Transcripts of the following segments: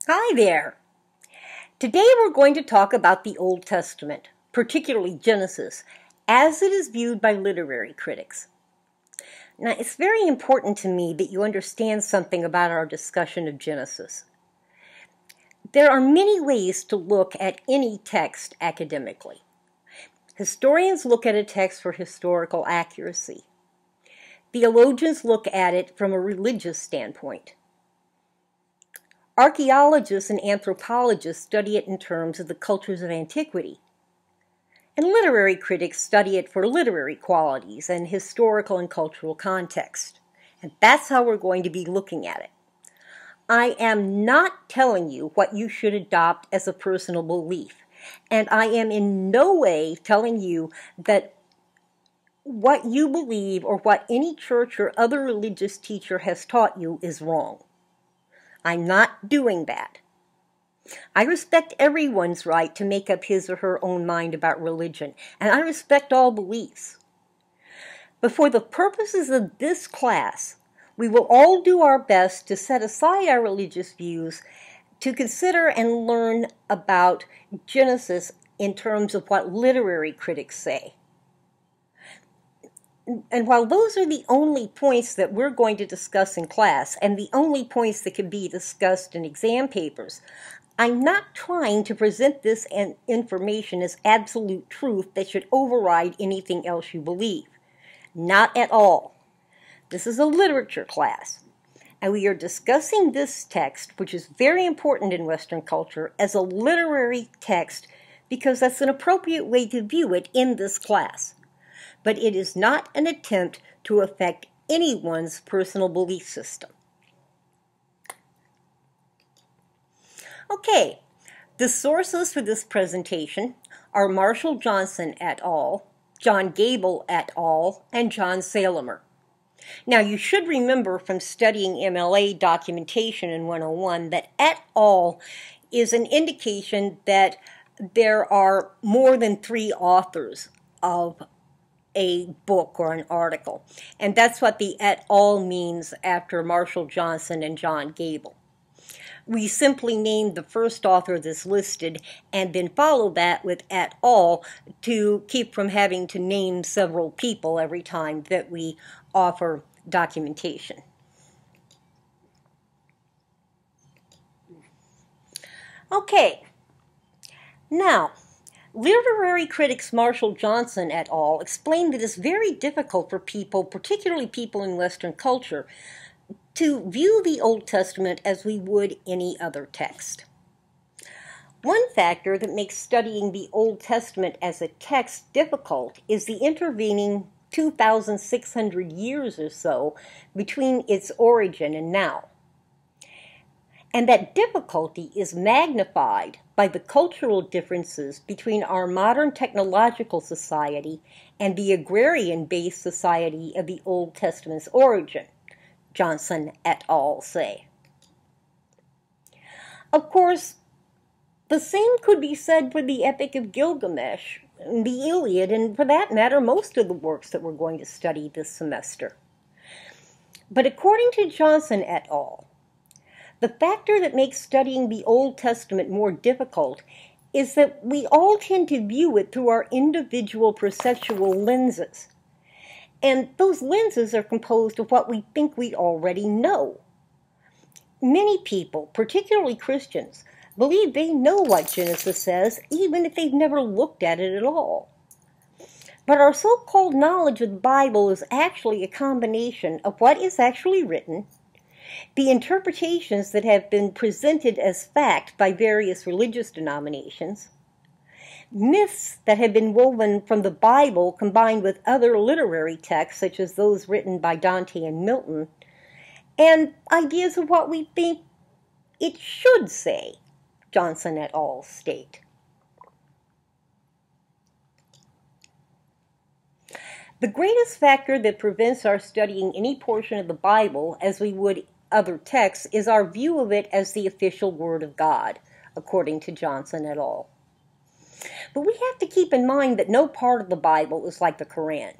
Hi there. Today we're going to talk about the Old Testament, particularly Genesis, as it is viewed by literary critics. Now, it's very important to me that you understand something about our discussion of Genesis. There are many ways to look at any text academically. Historians look at a text for historical accuracy. Theologians look at it from a religious standpoint. Archaeologists and anthropologists study it in terms of the cultures of antiquity. And literary critics study it for literary qualities and historical and cultural context. And that's how we're going to be looking at it. I am not telling you what you should adopt as a personal belief. And I am in no way telling you that what you believe or what any church or other religious teacher has taught you is wrong. I'm not doing that. I respect everyone's right to make up his or her own mind about religion, and I respect all beliefs. But for the purposes of this class, we will all do our best to set aside our religious views to consider and learn about Genesis in terms of what literary critics say. And while those are the only points that we're going to discuss in class, and the only points that can be discussed in exam papers, I'm not trying to present this information as absolute truth that should override anything else you believe. Not at all. This is a literature class, and we are discussing this text, which is very important in Western culture, as a literary text because that's an appropriate way to view it in this class. But it is not an attempt to affect anyone's personal belief system. Okay, the sources for this presentation are Marshall Johnson et al., John Gable et al., and John Salemer. Now, you should remember from studying MLA documentation in 101 that et al. Is an indication that there are more than 3 authors of a book or an article. And that's what the et al. Means after Marshall Johnson and John Gable. We simply named the first author that's listed and then follow that with et al. To keep from having to name several people every time that we offer documentation. Okay, now, literary critics Marshall Johnson et al. Explained that it's very difficult for people, particularly people in Western culture, to view the Old Testament as we would any other text. One factor that makes studying the Old Testament as a text difficult is the intervening 2,600 years or so between its origin and now. And that difficulty is magnified by the cultural differences between our modern technological society and the agrarian-based society of the Old Testament's origin, Johnson et al. Say. Of course, the same could be said for the Epic of Gilgamesh, the Iliad, and for that matter, most of the works that we're going to study this semester. But according to Johnson et al., the factor that makes studying the Old Testament more difficult is that we all tend to view it through our individual perceptual lenses. And those lenses are composed of what we think we already know. Many people, particularly Christians, believe they know what Genesis says, even if they've never looked at it at all. But our so-called knowledge of the Bible is actually a combination of what is actually written, the interpretations that have been presented as fact by various religious denominations, myths that have been woven from the Bible combined with other literary texts such as those written by Dante and Milton, and ideas of what we think it should say, Johnson et al. State. The greatest factor that prevents our studying any portion of the Bible as we would other texts is our view of it as the official word of God, according to Johnson et al. But we have to keep in mind that no part of the Bible is like the Quran.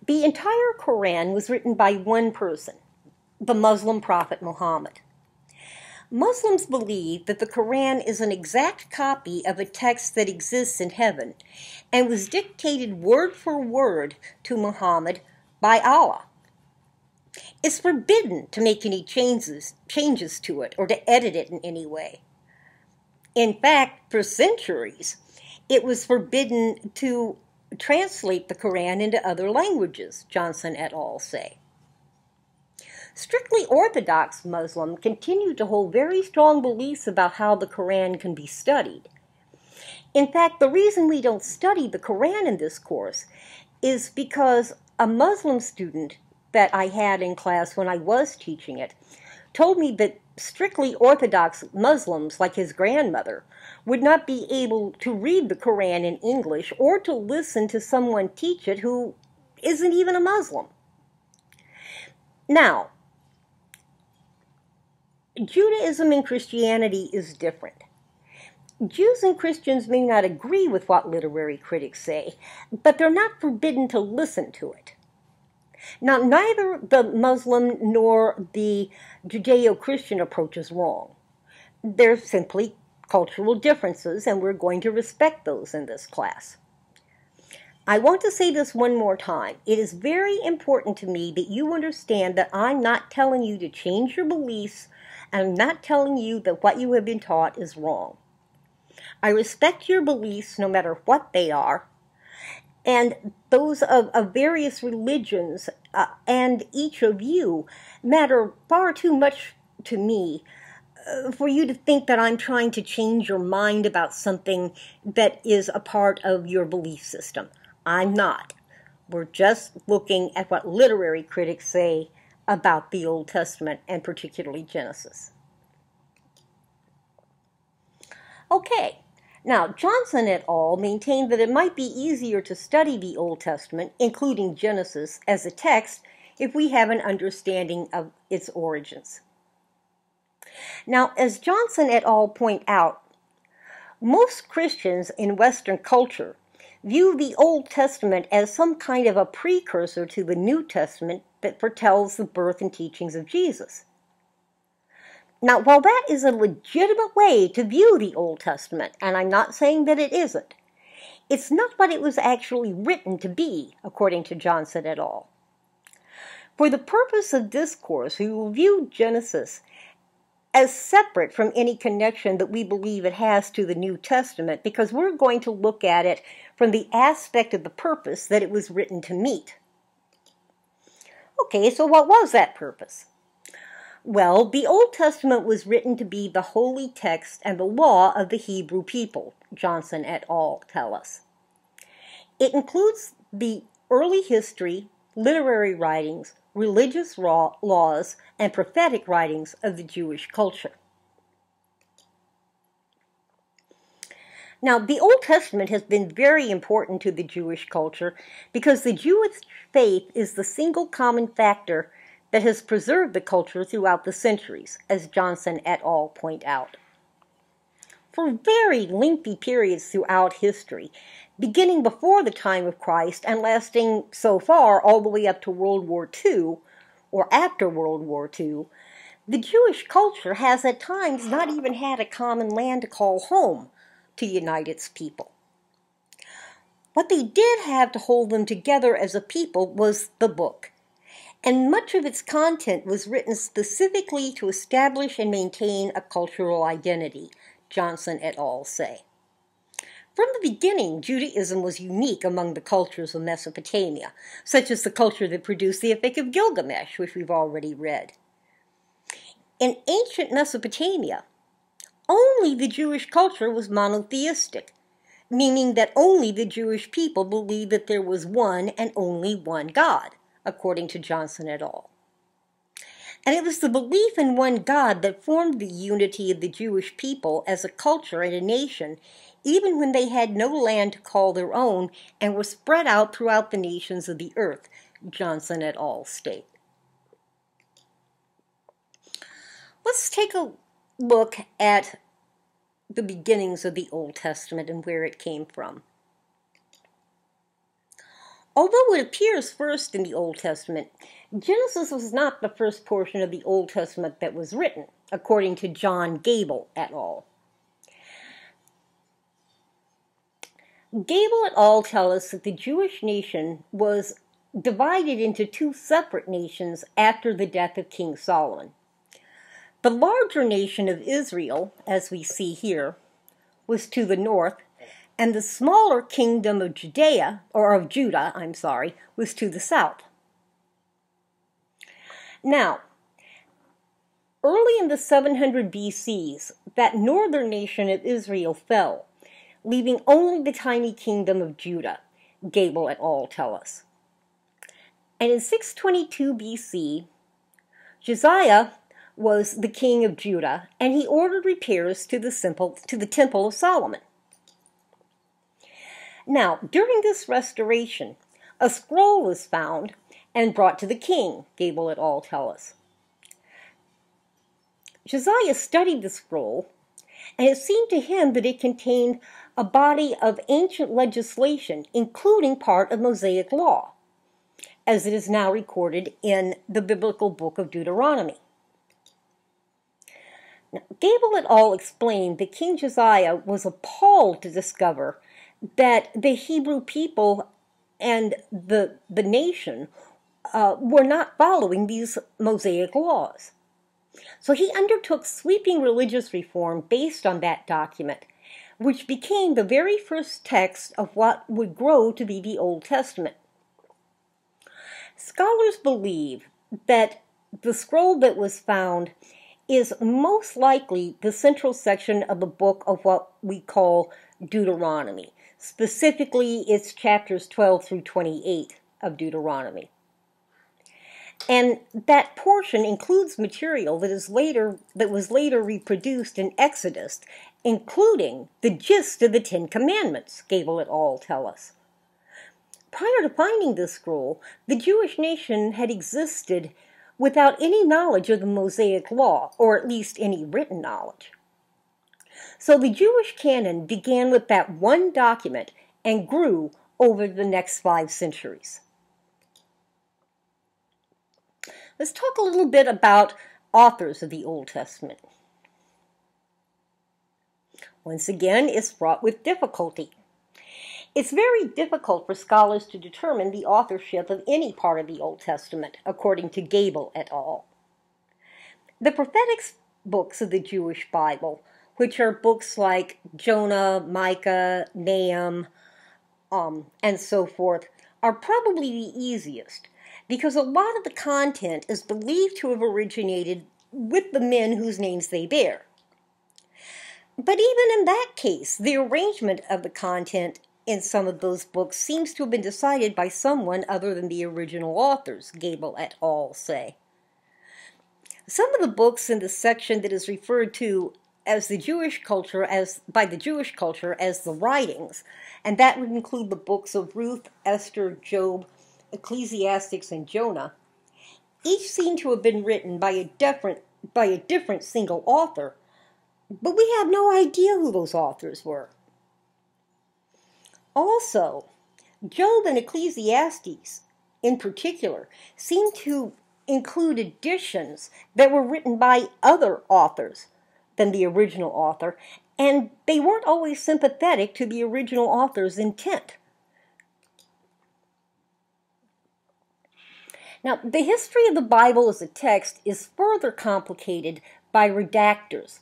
The entire Quran was written by one person, the Muslim prophet Muhammad. Muslims believe that the Quran is an exact copy of a text that exists in heaven and was dictated word for word to Muhammad by Allah. It's forbidden to make any changes to it or to edit it in any way. In fact, for centuries, it was forbidden to translate the Quran into other languages, Johnson et al. Say. Strictly Orthodox Muslims continue to hold very strong beliefs about how the Quran can be studied. In fact, the reason we don't study the Quran in this course is because a Muslim student that I had in class when I was teaching it told me that strictly Orthodox Muslims, like his grandmother, would not be able to read the Quran in English or to listen to someone teach it who isn't even a Muslim. Now, Judaism and Christianity is different. Jews and Christians may not agree with what literary critics say, but they're not forbidden to listen to it. Now, neither the Muslim nor the Judeo-Christian approach is wrong. They're simply cultural differences, and we're going to respect those in this class. I want to say this one more time. It is very important to me that you understand that I'm not telling you to change your beliefs, and I'm not telling you that what you have been taught is wrong. I respect your beliefs no matter what they are, and those of various religions and each of you matter far too much to me for you to think that I'm trying to change your mind about something that is a part of your belief system. I'm not. We're just looking at what literary critics say about the Old Testament, and particularly Genesis. Okay, now Johnson et al. Maintained that it might be easier to study the Old Testament, including Genesis, as a text if we have an understanding of its origins. Now, as Johnson et al. Point out, most Christians in Western culture view the Old Testament as some kind of a precursor to the New Testament that foretells the birth and teachings of Jesus. Now, while that is a legitimate way to view the Old Testament, and I'm not saying that it isn't, it's not what it was actually written to be, according to Johnson et al. For the purpose of this course, we will view Genesis as separate from any connection that we believe it has to the New Testament, because we're going to look at it from the aspect of the purpose that it was written to meet. Okay, so what was that purpose? Well, the Old Testament was written to be the holy text and the law of the Hebrew people, Johnson et al. Tell us. It includes the early history, literary writings, religious laws, and prophetic writings of the Jewish culture. Now, the Old Testament has been very important to the Jewish culture because the Jewish faith is the single common factor that has preserved the culture throughout the centuries, as Johnson et al. Point out. For very lengthy periods throughout history, beginning before the time of Christ and lasting so far all the way up to World War II, or after World War II, the Jewish culture has at times not even had a common land to call home to unite its people. What they did have to hold them together as a people was the book, and much of its content was written specifically to establish and maintain a cultural identity, Johnson et al. Say. From the beginning, Judaism was unique among the cultures of Mesopotamia, such as the culture that produced the Epic of Gilgamesh, which we've already read. In ancient Mesopotamia, only the Jewish culture was monotheistic, meaning that only the Jewish people believed that there was one and only one God, according to Johnson et al. And it was the belief in one God that formed the unity of the Jewish people as a culture and a nation, even when they had no land to call their own and were spread out throughout the nations of the earth, Johnson et al. State. Let's take a look at the beginnings of the Old Testament and where it came from. Although it appears first in the Old Testament, Genesis was not the first portion of the Old Testament that was written, according to John Gable et al. Gable et al. Tell us that the Jewish nation was divided into two separate nations after the death of King Solomon. The larger nation of Israel, as we see here, was to the north, and the smaller kingdom of Judah, was to the south. Now, early in the 700 BCs, that northern nation of Israel fell, leaving only the tiny kingdom of Judah, Gable et al. Tell us. And in 622 BC, Josiah was the king of Judah, and he ordered repairs to the Temple of Solomon. Now, during this restoration, a scroll was found and brought to the king, Gable et al. Tell us. Josiah studied the scroll, and it seemed to him that it contained a body of ancient legislation, including part of Mosaic law, as it is now recorded in the biblical book of Deuteronomy. Now, Gable et al. Explained that King Josiah was appalled to discover that the Hebrew people and the nation were not following these Mosaic laws. So he undertook sweeping religious reform based on that document, which became the very first text of what would grow to be the Old Testament. Scholars believe that the scroll that was found is most likely the central section of the book of what we call Deuteronomy. Specifically, it's chapters 12 through 28 of Deuteronomy. And that portion includes material that was later reproduced in Exodus, including the gist of the Ten Commandments, Gable et al. Tell us. Prior to finding this scroll, the Jewish nation had existed without any knowledge of the Mosaic law, or at least any written knowledge. So the Jewish canon began with that one document and grew over the next 5 centuries. Let's talk a little bit about authors of the Old Testament. Once again, it's fraught with difficulty. It's very difficult for scholars to determine the authorship of any part of the Old Testament, according to Gable et al. The prophetic books of the Jewish Bible, which are books like Jonah, Micah, Nahum, and so forth, are probably the easiest, because a lot of the content is believed to have originated with the men whose names they bear. But even in that case, the arrangement of the content in some of those books seems to have been decided by someone other than the original authors, Gable et al. Say. Some of the books in the section that is referred to as by the Jewish culture as the writings, and that would include the books of Ruth, Esther, Job, Ecclesiastes, and Jonah, each seem to have been written by a different single author, but we have no idea who those authors were. Also, Job and Ecclesiastes, in particular, seem to include additions that were written by other authors than the original author, and they weren't always sympathetic to the original author's intent. Now, the history of the Bible as a text is further complicated by redactors,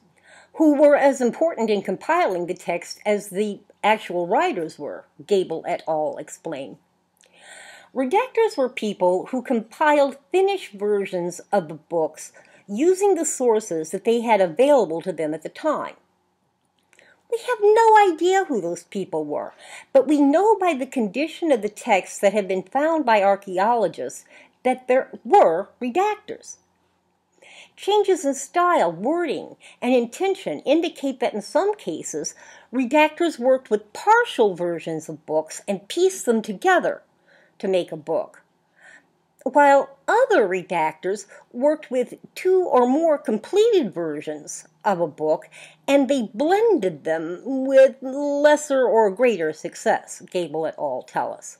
who were as important in compiling the text as the actual writers were, Gable et al. Explain. Redactors were people who compiled finished versions of the books using the sources that they had available to them at the time. We have no idea who those people were, but we know by the condition of the texts that have been found by archaeologists that there were redactors. Changes in style, wording, and intention indicate that in some cases, redactors worked with partial versions of books and pieced them together to make a book, while other redactors worked with 2 or more completed versions of a book, and they blended them with lesser or greater success, Gable et al. Tell us.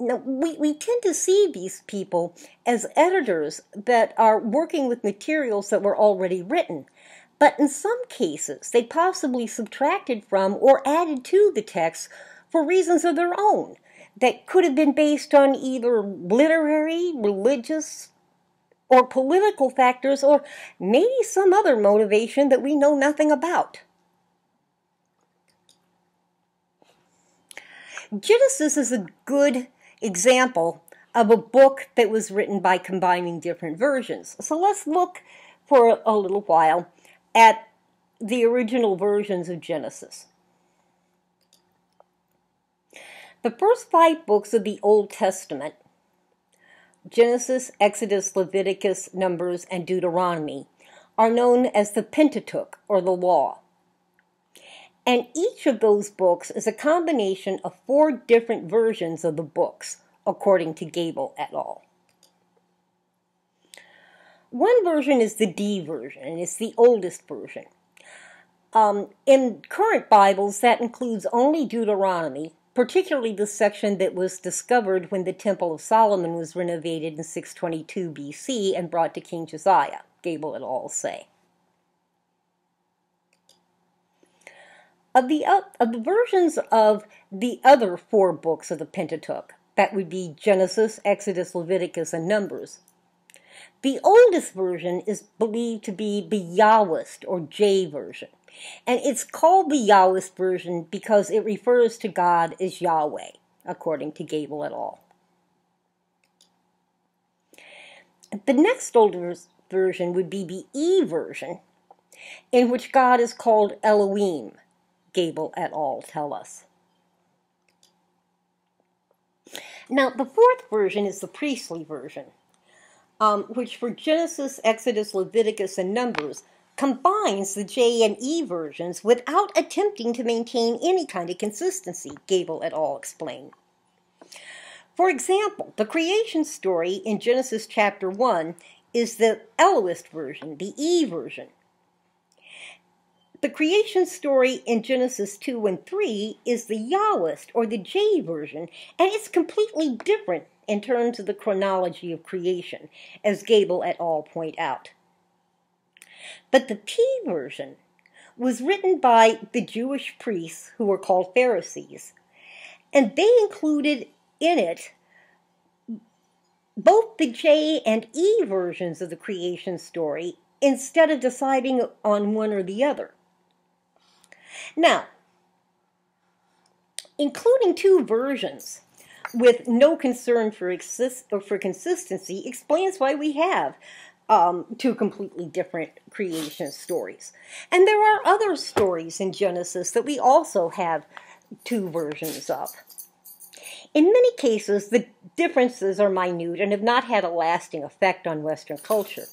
Now, we tend to see these people as editors that are working with materials that were already written. But in some cases, they possibly subtracted from or added to the text for reasons of their own that could have been based on either literary, religious, or political factors, or maybe some other motivation that we know nothing about. Genesis is a good example of a book that was written by combining different versions. So let's look for a little while at the original versions of Genesis. The first 5 books of the Old Testament, Genesis, Exodus, Leviticus, Numbers, and Deuteronomy, are known as the Pentateuch, or the Law. And each of those books is a combination of 4 different versions of the books, according to Gable et al. One version is the D version, and it's the oldest version. In current Bibles, that includes only Deuteronomy, particularly the section that was discovered when the Temple of Solomon was renovated in 622 BC and brought to King Josiah, Gable et al. Say. Of the versions of the other 4 books of the Pentateuch, that would be Genesis, Exodus, Leviticus, and Numbers, the oldest version is believed to be the Yahwist, or J version. And it's called the Yahwist version because it refers to God as Yahweh, according to Gable et al. The next older version would be the E version, in which God is called Elohim, Gable et al. Tell us. Now, the 4th version is the priestly version, which for Genesis, Exodus, Leviticus, and Numbers combines the J and E versions without attempting to maintain any kind of consistency, Gable et al. Explain. For example, the creation story in Genesis chapter 1 is the Elohist version, the E version. The creation story in Genesis 2 and 3 is the Yahwist, or the J version, and it's completely different in terms of the chronology of creation, as Gable et al. Point out. But the P version was written by the Jewish priests who were called Pharisees, and they included in it both the J and E versions of the creation story instead of deciding on one or the other. Now, including 2 versions with no concern for consistency explains why we have 2 completely different creation stories. And there are other stories in Genesis that we also have 2 versions of. In many cases, the differences are minute and have not had a lasting effect on Western culture.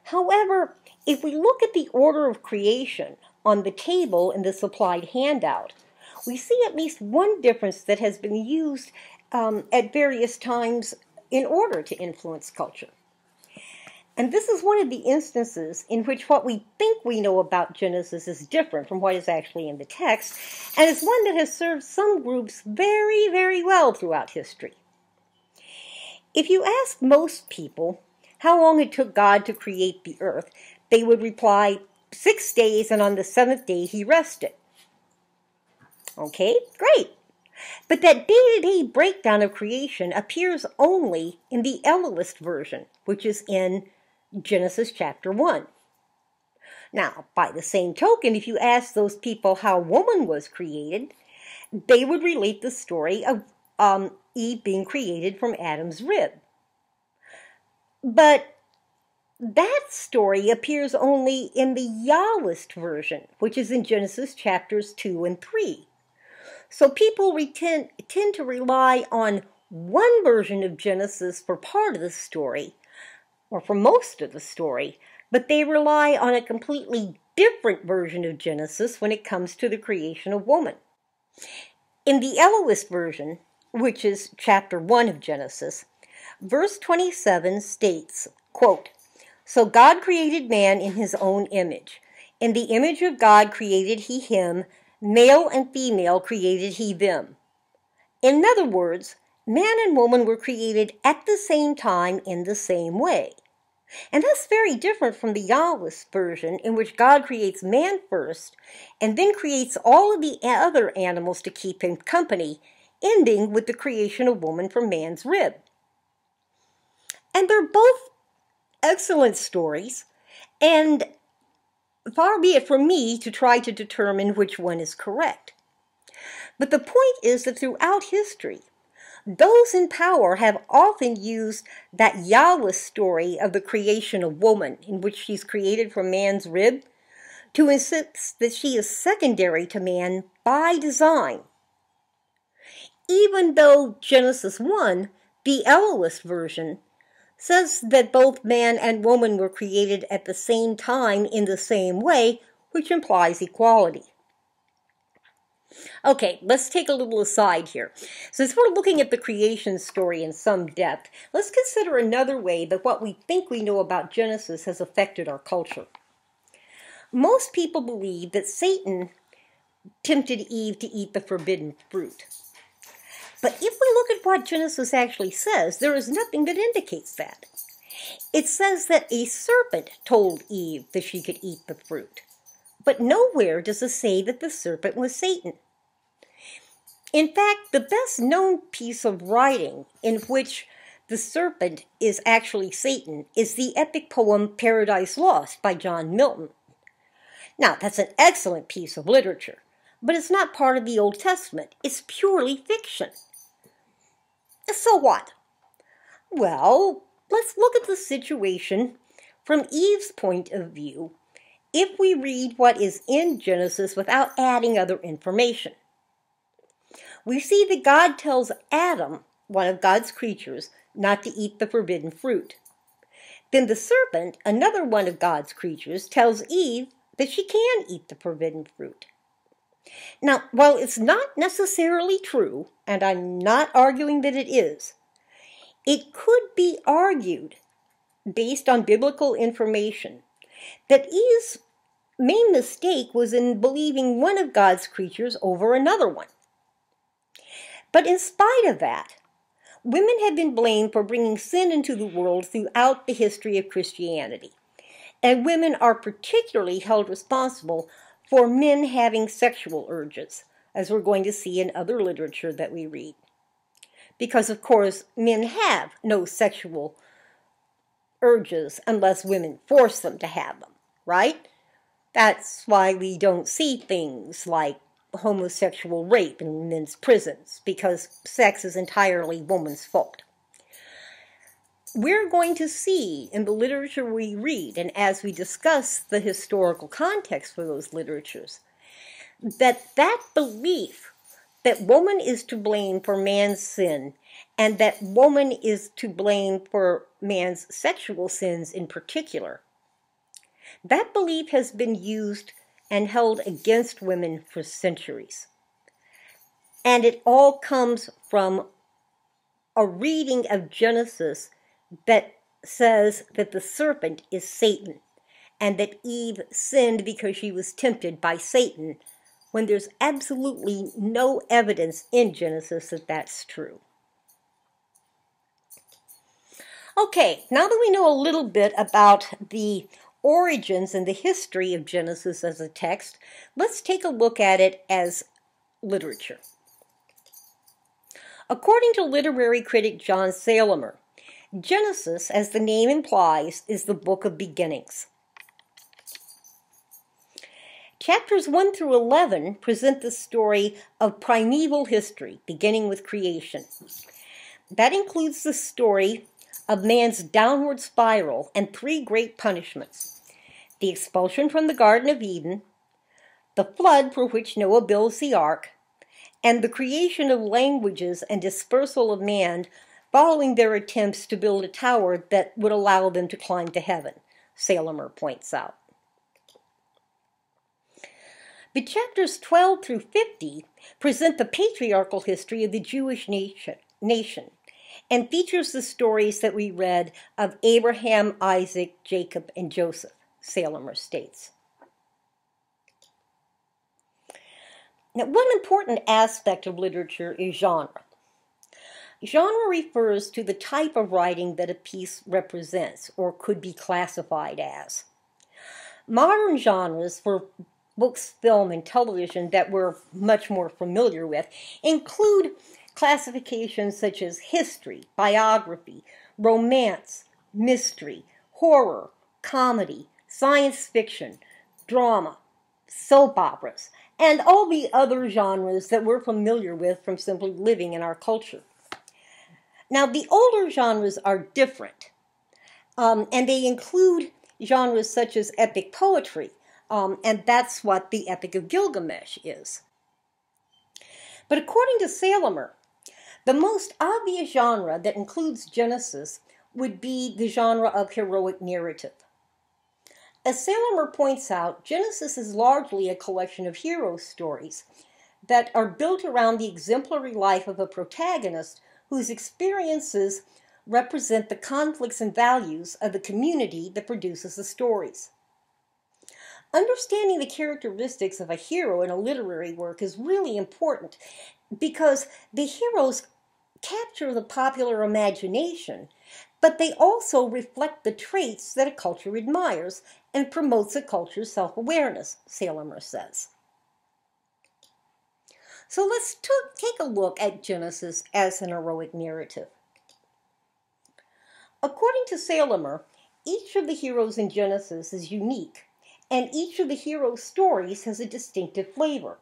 However, if we look at the order of creation on the table in the supplied handout, we see at least one difference that has been used at various times in order to influence culture. And this is one of the instances in which what we think we know about Genesis is different from what is actually in the text, and is one that has served some groups very, very well throughout history. If you ask most people how long it took God to create the earth, they would reply, 6 days, and on the 7th day he rested. Okay, great. But that day-to-day breakdown of creation appears only in the Elohist version, which is in Genesis chapter 1. Now, by the same token, if you ask those people how woman was created, they would relate the story of Eve being created from Adam's rib. But that story appears only in the Yahwist version, which is in Genesis chapters 2 and 3. So people tend to rely on one version of Genesis for part of the story, or for most of the story, but they rely on a completely different version of Genesis when it comes to the creation of woman. In the Elohist version, which is chapter 1 of Genesis, verse 27 states, quote, "So God created man in his own image. In the image of God created he him, male and female created he them." In other words, man and woman were created at the same time in the same way. And that's very different from the Yahwist version, in which God creates man first and then creates all of the other animals to keep him company, ending with the creation of woman from man's rib. And they're both excellent stories, and far be it from me to try to determine which one is correct. But the point is that throughout history, those in power have often used that Yahweh story of the creation of woman, in which she's created from man's rib, to insist that she is secondary to man by design. Even though Genesis 1, the Elohist version, says that both man and woman were created at the same time in the same way, which implies equality. Okay, let's take a little aside here. Since we're looking at the creation story in some depth, let's consider another way that what we think we know about Genesis has affected our culture. Most people believe that Satan tempted Eve to eat the forbidden fruit. But if we look at what Genesis actually says, there is nothing that indicates that. It says that a serpent told Eve that she could eat the fruit. But nowhere does it say that the serpent was Satan. In fact, the best known piece of writing in which the serpent is actually Satan is the epic poem Paradise Lost by John Milton. Now, that's an excellent piece of literature, but it's not part of the Old Testament. It's purely fiction. So what? Well, let's look at the situation from Eve's point of view if we read what is in Genesis without adding other information. We see that God tells Adam, one of God's creatures, not to eat the forbidden fruit. Then the serpent, another one of God's creatures, tells Eve that she can eat the forbidden fruit. Now, while it's not necessarily true, and I'm not arguing that it is, it could be argued, based on biblical information, that Eve's main mistake was in believing one of God's creatures over another one. But in spite of that, women have been blamed for bringing sin into the world throughout the history of Christianity. And women are particularly held responsible for men having sexual urges, as we're going to see in other literature that we read. Because, of course, men have no sexual urges unless women force them to have them, right? That's why we don't see things like homosexual rape in men's prisons, because sex is entirely woman's fault. We're going to see in the literature we read, and as we discuss the historical context for those literatures, that belief that woman is to blame for man's sin and that woman is to blame for man's sexual sins in particular, that belief has been used and held against women for centuries. And it all comes from a reading of Genesis that says that the serpent is Satan and that Eve sinned because she was tempted by Satan, when there's absolutely no evidence in Genesis that that's true. Okay, now that we know a little bit about the origins and the history of Genesis as a text, let's take a look at it as literature. According to literary critic John Salemer, Genesis, as the name implies, is the book of beginnings. Chapters 1 through 11 present the story of primeval history, beginning with creation. That includes the story of man's downward spiral and 3 great punishments: the expulsion from the Garden of Eden, the flood for which Noah builds the ark, and the creation of languages and dispersal of man following their attempts to build a tower that would allow them to climb to heaven, Salemer points out. But chapters 12 through 50 present the patriarchal history of the Jewish nation and features the stories that we read of Abraham, Isaac, Jacob, and Joseph, Salemer states. Now, one important aspect of literature is genre. Genre refers to the type of writing that a piece represents or could be classified as. Modern genres for books, film, and television that we're much more familiar with include classifications such as history, biography, romance, mystery, horror, comedy, science fiction, drama, soap operas, and all the other genres that we're familiar with from simply living in our culture. Now, the older genres are different, and they include genres such as epic poetry, and that's what the Epic of Gilgamesh is. But according to Salemer, the most obvious genre that includes Genesis would be the genre of heroic narrative. As Salemer points out, Genesis is largely a collection of hero stories that are built around the exemplary life of a protagonist whose experiences represent the conflicts and values of the community that produces the stories. Understanding the characteristics of a hero in a literary work is really important because the heroes capture the popular imagination, but they also reflect the traits that a culture admires and promotes a culture's self-awareness, Salemer says. So let's take a look at Genesis as an heroic narrative. According to Salemer, each of the heroes in Genesis is unique, and each of the heroes' stories has a distinctive flavor.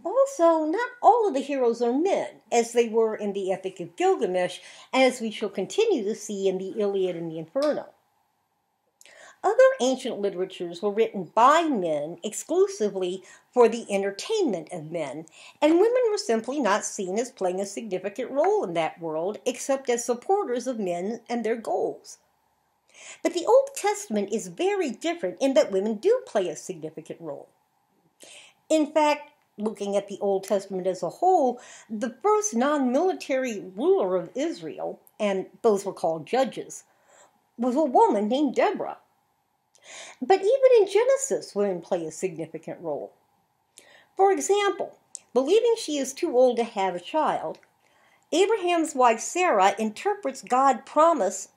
Also, not all of the heroes are men, as they were in the Epic of Gilgamesh, and as we shall continue to see in the Iliad and the Inferno. Other ancient literatures were written by men exclusively for the entertainment of men, and women were simply not seen as playing a significant role in that world, except as supporters of men and their goals. But the Old Testament is very different in that women do play a significant role. In fact, looking at the Old Testament as a whole, the first non-military ruler of Israel, and those were called judges, was a woman named Deborah. But even in Genesis, women play a significant role. For example, believing she is too old to have a child, Abraham's wife Sarah interprets God's promise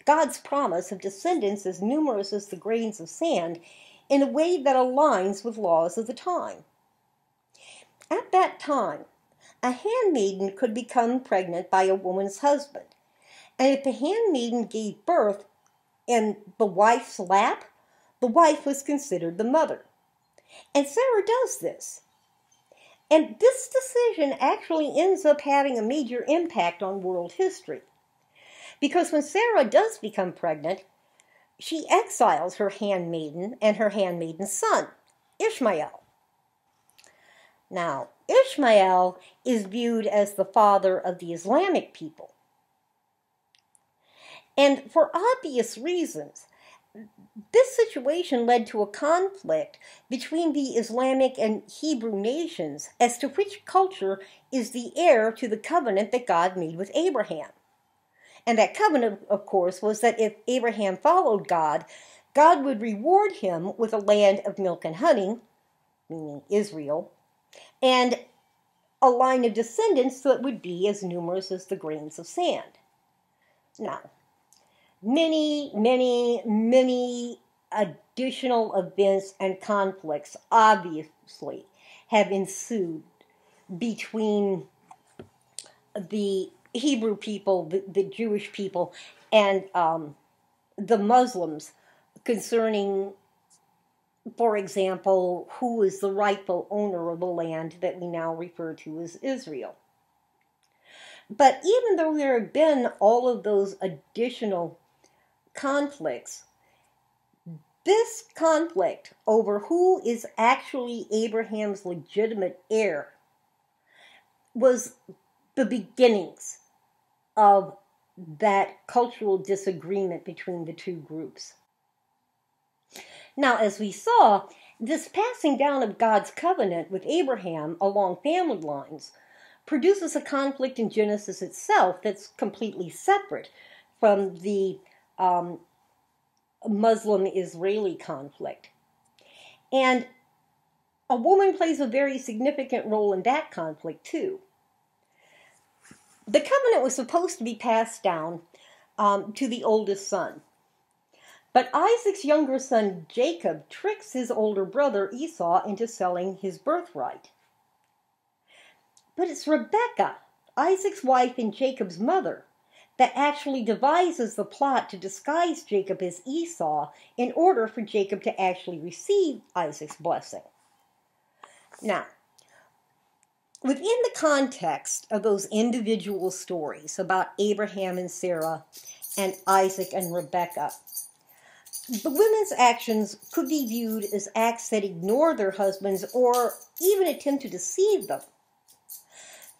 of descendants as numerous as the grains of sand in a way that aligns with laws of the time. At that time, a handmaiden could become pregnant by a woman's husband, and if the handmaiden gave birth in the wife's lap, the wife was considered the mother. And Sarah does this. And this decision actually ends up having a major impact on world history. Because when Sarah does become pregnant, she exiles her handmaiden and her handmaiden's son, Ishmael. Now, Ishmael is viewed as the father of the Islamic people. And for obvious reasons, this situation led to a conflict between the Islamic and Hebrew nations as to which culture is the heir to the covenant that God made with Abraham. And that covenant, of course, was that if Abraham followed God, God would reward him with a land of milk and honey, meaning Israel, and a line of descendants that would be as numerous as the grains of sand. Now, many additional events and conflicts obviously have ensued between the Hebrew people, the Jewish people, and the Muslims concerning, for example, who is the rightful owner of the land that we now refer to as Israel. But even though there have been all of those additional conflicts, this conflict over who is actually Abraham's legitimate heir was the beginnings of that cultural disagreement between the two groups. Now, as we saw, this passing down of God's covenant with Abraham along family lines produces a conflict in Genesis itself that's completely separate from the Muslim-Israeli conflict. And a woman plays a very significant role in that conflict, too. The covenant was supposed to be passed down to the oldest son. But Isaac's younger son Jacob tricks his older brother Esau into selling his birthright. But it's Rebekah, Isaac's wife and Jacob's mother, that actually devises the plot to disguise Jacob as Esau in order for Jacob to actually receive Isaac's blessing. Now, within the context of those individual stories about Abraham and Sarah and Isaac and Rebekah, the women's actions could be viewed as acts that ignore their husbands or even attempt to deceive them.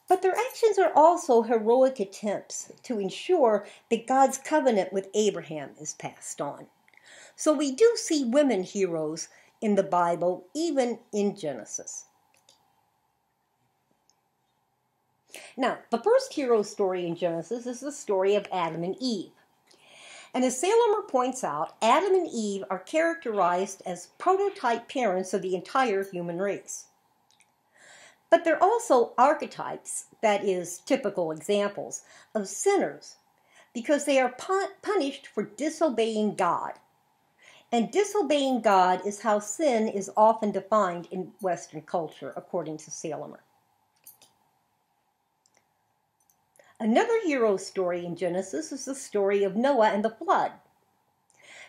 But their actions are also heroic attempts to ensure that God's covenant with Abraham is passed on. So we do see women heroes in the Bible, even in Genesis. Now, the first hero story in Genesis is the story of Adam and Eve. And as Salemer points out, Adam and Eve are characterized as prototype parents of the entire human race. But they're also archetypes, that is, typical examples, of sinners, because they are punished for disobeying God. And disobeying God is how sin is often defined in Western culture, according to Salemer. Another hero story in Genesis is the story of Noah and the flood.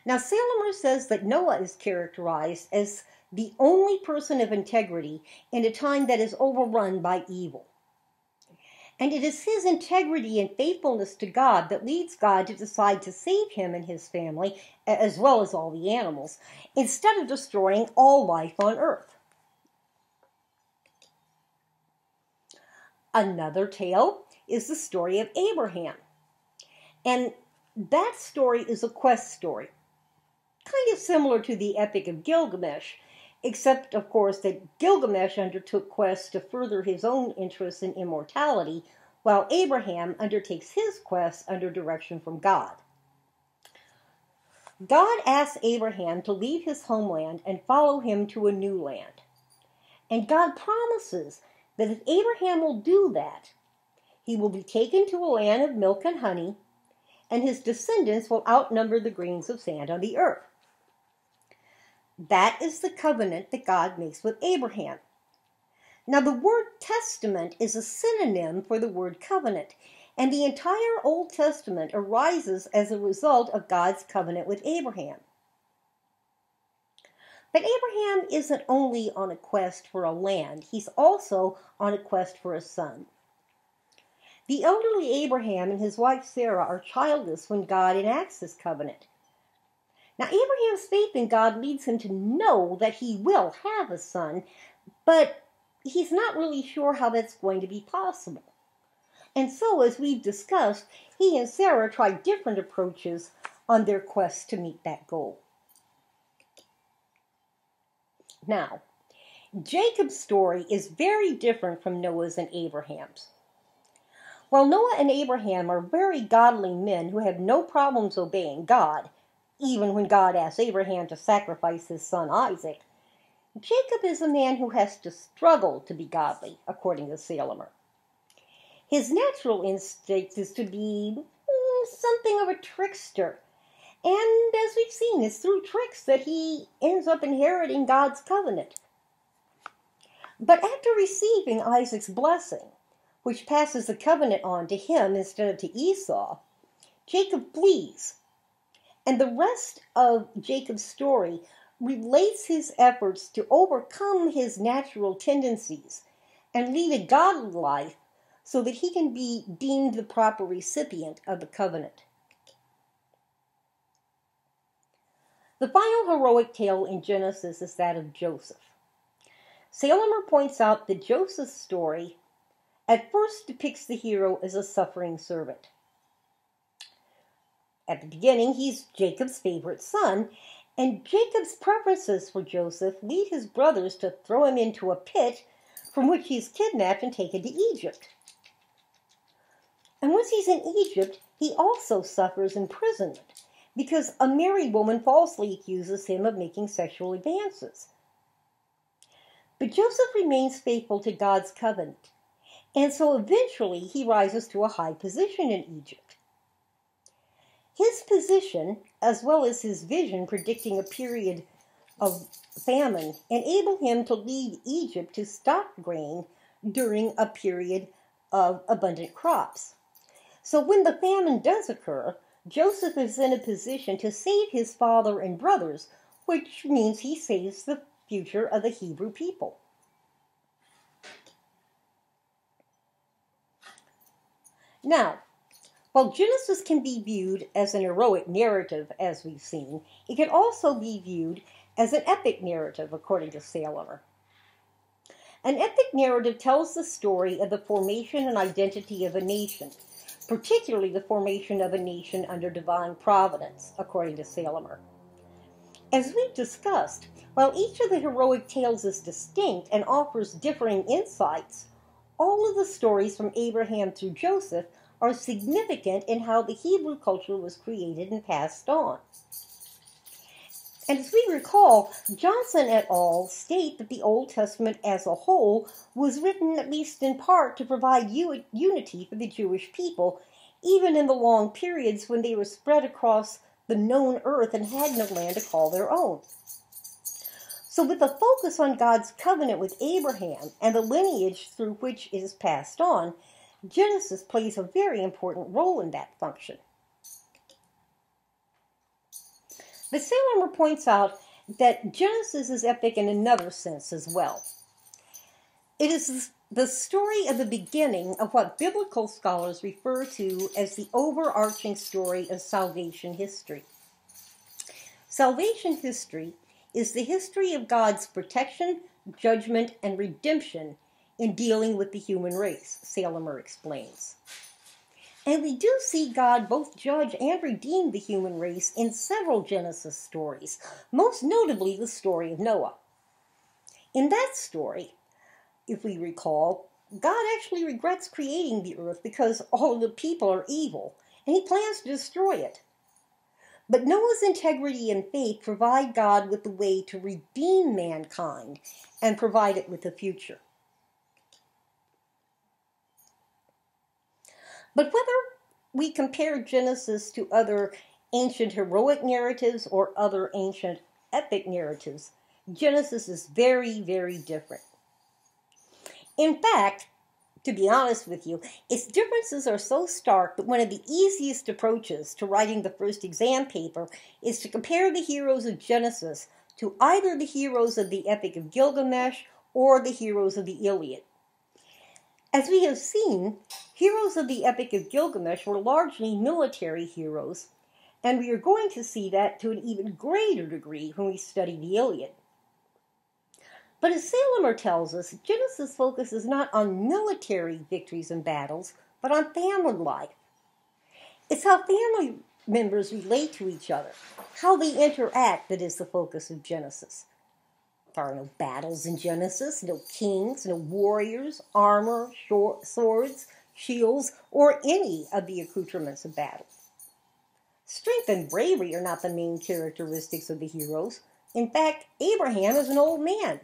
Now, Salemer says that Noah is characterized as the only person of integrity in a time that is overrun by evil. And it is his integrity and faithfulness to God that leads God to decide to save him and his family, as well as all the animals, instead of destroying all life on earth. Another tale is the story of Abraham. And that story is a quest story, kind of similar to the Epic of Gilgamesh, except, of course, that Gilgamesh undertook quests to further his own interests in immortality, while Abraham undertakes his quests under direction from God. God asks Abraham to leave his homeland and follow him to a new land. And God promises that if Abraham will do that, he will be taken to a land of milk and honey, and his descendants will outnumber the grains of sand on the earth. That is the covenant that God makes with Abraham. Now, the word testament is a synonym for the word covenant, and the entire Old Testament arises as a result of God's covenant with Abraham. But Abraham isn't only on a quest for a land, he's also on a quest for a son. The elderly Abraham and his wife Sarah are childless when God enacts this covenant. Now, Abraham's faith in God leads him to know that he will have a son, but he's not really sure how that's going to be possible. And so, as we've discussed, he and Sarah try different approaches on their quest to meet that goal. Now, Jacob's story is very different from Noah's and Abraham's. While Noah and Abraham are very godly men who have no problems obeying God, even when God asks Abraham to sacrifice his son Isaac, Jacob is a man who has to struggle to be godly, according to Salemer. His natural instinct is to be something of a trickster, and as we've seen, it's through tricks that he ends up inheriting God's covenant. But after receiving Isaac's blessing, which passes the covenant on to him instead of to Esau, Jacob flees. And the rest of Jacob's story relates his efforts to overcome his natural tendencies and lead a godly life so that he can be deemed the proper recipient of the covenant. The final heroic tale in Genesis is that of Joseph. Salemer points out that Joseph's story at first depicts the hero as a suffering servant. At the beginning, he's Jacob's favorite son, and Jacob's preferences for Joseph lead his brothers to throw him into a pit from which he's kidnapped and taken to Egypt. And once he's in Egypt, he also suffers imprisonment because a married woman falsely accuses him of making sexual advances. But Joseph remains faithful to God's covenant, And so eventually he rises to a high position in Egypt. His position, as well as his vision predicting a period of famine, enable him to lead Egypt to stock grain during a period of abundant crops. So when the famine does occur, Joseph is in a position to save his father and brothers, which means he saves the future of the Hebrew people. Now, while Genesis can be viewed as an heroic narrative, as we've seen, it can also be viewed as an epic narrative, according to Salemer. An epic narrative tells the story of the formation and identity of a nation, particularly the formation of a nation under divine providence, according to Salemer. As we've discussed, while each of the heroic tales is distinct and offers differing insights, all of the stories from Abraham through Joseph are significant in how the Hebrew culture was created and passed on. And as we recall, Johnson et al. State that the Old Testament as a whole was written at least in part to provide unity for the Jewish people, even in the long periods when they were spread across the known earth and had no land to call their own. So with a focus on God's covenant with Abraham and the lineage through which it is passed on, Genesis plays a very important role in that function. But Salemer points out that Genesis is epic in another sense as well. It is the story of the beginning of what biblical scholars refer to as the overarching story of salvation history. Salvation history is the history of God's protection, judgment, and redemption in dealing with the human race, Salemer explains. And we do see God both judge and redeem the human race in several Genesis stories, most notably the story of Noah. In that story, if we recall, God actually regrets creating the earth because all of the people are evil, and he plans to destroy it. But Noah's integrity and faith provide God with the way to redeem mankind and provide it with a future. But whether we compare Genesis to other ancient heroic narratives or other ancient epic narratives, Genesis is very, very different. In fact, to be honest with you, its differences are so stark that one of the easiest approaches to writing the first exam paper is to compare the heroes of Genesis to either the heroes of the Epic of Gilgamesh or the heroes of the Iliad. As we have seen, heroes of the Epic of Gilgamesh were largely military heroes, and we are going to see that to an even greater degree when we study the Iliad. But as Salemer tells us, Genesis focuses not on military victories and battles, but on family life. It's how family members relate to each other, how they interact that is the focus of Genesis. There are no battles in Genesis, no kings, no warriors, armor, swords, shields, or any of the accoutrements of battle. Strength and bravery are not the main characteristics of the heroes. In fact, Abraham is an old man.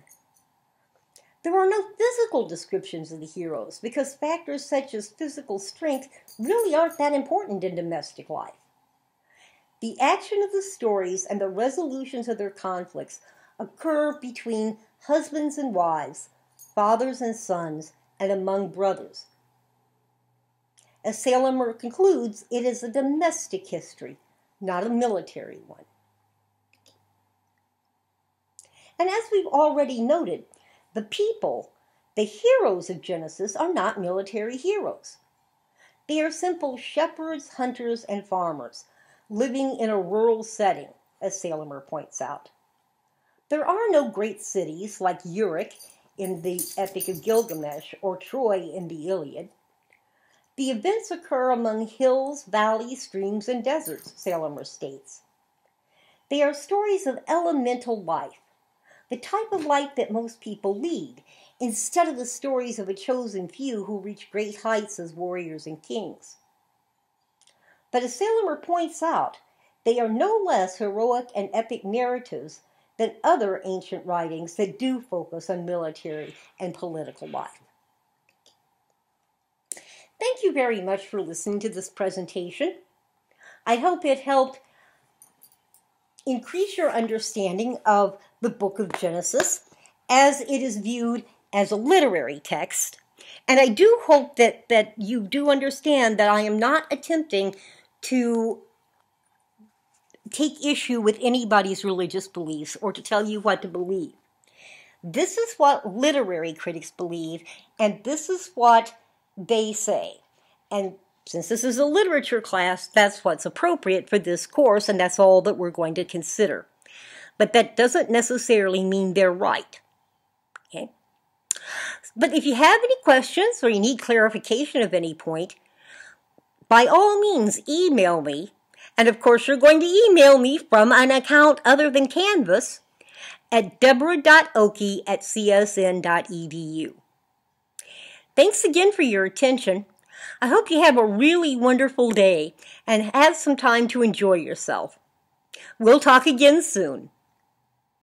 There are no physical descriptions of the heroes because factors such as physical strength really aren't that important in domestic life. The action of the stories and the resolutions of their conflicts occur between husbands and wives, fathers and sons, and among brothers. As Salemer concludes, it is a domestic history, not a military one. And as we've already noted, the people, the heroes of Genesis, are not military heroes. They are simple shepherds, hunters, and farmers, living in a rural setting, as Salemer points out. There are no great cities like Uruk in the Epic of Gilgamesh or Troy in the Iliad. The events occur among hills, valleys, streams, and deserts, Salemer states. They are stories of elemental life, the type of life that most people lead, instead of the stories of a chosen few who reach great heights as warriors and kings. But as Salemer points out, they are no less heroic and epic narratives than other ancient writings that do focus on military and political life. Thank you very much for listening to this presentation. I hope it helped increase your understanding of the book of Genesis as it is viewed as a literary text. And I do hope that you do understand that I am not attempting to take issue with anybody's religious beliefs or to tell you what to believe. This is what literary critics believe, and this is what they say. And since this is a literature class, that's what's appropriate for this course, and that's all that we're going to consider. But that doesn't necessarily mean they're right. Okay? But if you have any questions or you need clarification of any point, by all means, email me. And of course, you're going to email me from an account other than Canvas at deborah.oakey@csn.edu. Thanks again for your attention. I hope you have a really wonderful day and have some time to enjoy yourself. We'll talk again soon.